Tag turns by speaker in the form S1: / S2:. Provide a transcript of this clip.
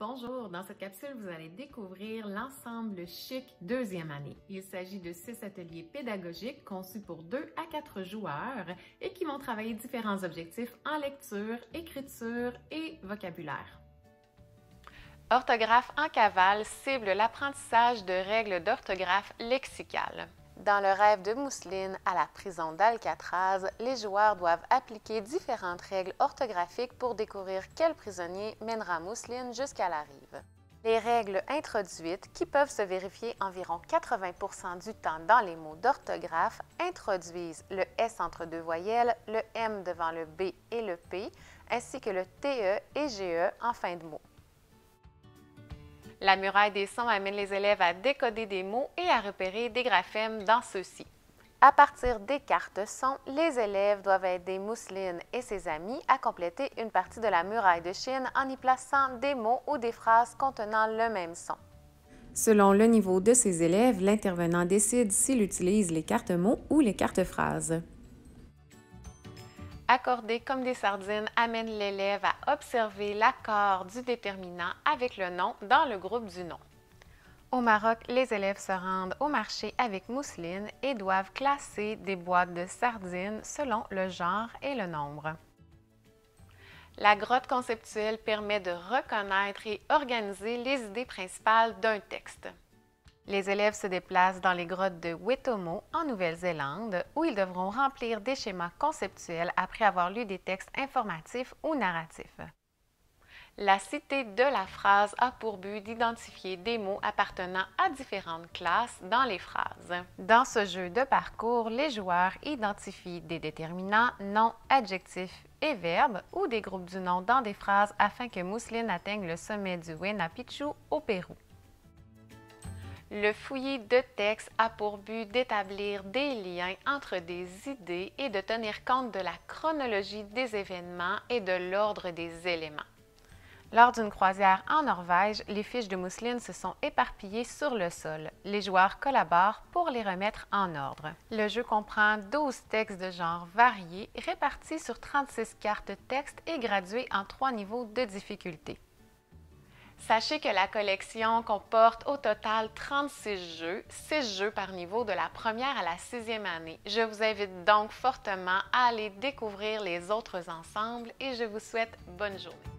S1: Bonjour, dans cette capsule, vous allez découvrir l'ensemble chic deuxième année. Il s'agit de 6 ateliers pédagogiques conçus pour 2 à 4 joueurs et qui vont travailler différents objectifs en lecture, écriture et vocabulaire.
S2: Orthographe en cavale cible l'apprentissage de règles d'orthographe lexicales. Dans le rêve de Mousseline à la prison d'Alcatraz, les joueurs doivent appliquer différentes règles orthographiques pour découvrir quel prisonnier mènera Mousseline jusqu'à la rive. Les règles introduites, qui peuvent se vérifier environ 80% du temps dans les mots d'orthographe, introduisent le S entre deux voyelles, le M devant le B et le P, ainsi que le TE et GE en fin de mot. La muraille des sons amène les élèves à décoder des mots et à repérer des graphèmes dans ceux-ci. À partir des cartes sons, les élèves doivent aider Mousseline et ses amis à compléter une partie de la muraille de Chine en y plaçant des mots ou des phrases contenant le même son.
S3: Selon le niveau de ses élèves, l'intervenant décide s'il utilise les cartes mots ou les cartes phrases.
S2: Accorder comme des sardines amène l'élève à observer l'accord du déterminant avec le nom dans le groupe du nom. Au Maroc, les élèves se rendent au marché avec Mousseline et doivent classer des boîtes de sardines selon le genre et le nombre. La grotte conceptuelle permet de reconnaître et organiser les idées principales d'un texte. Les élèves se déplacent dans les grottes de Wetomo en Nouvelle-Zélande où ils devront remplir des schémas conceptuels après avoir lu des textes informatifs ou narratifs. La cité de la phrase a pour but d'identifier des mots appartenant à différentes classes dans les phrases. Dans ce jeu de parcours, les joueurs identifient des déterminants, noms, adjectifs et verbes ou des groupes du nom dans des phrases afin que Mousseline atteigne le sommet du Huayna Picchu au Pérou. Le fouillis de texte a pour but d'établir des liens entre des idées et de tenir compte de la chronologie des événements et de l'ordre des éléments. Lors d'une croisière en Norvège, les fiches de Mousseline se sont éparpillées sur le sol. Les joueurs collaborent pour les remettre en ordre. Le jeu comprend 12 textes de genre variés répartis sur 36 cartes texte et gradués en 3 niveaux de difficulté. Sachez que la collection comporte au total 36 jeux, 6 jeux par niveau de la première à la 6e année. Je vous invite donc fortement à aller découvrir les autres ensembles et je vous souhaite bonne journée.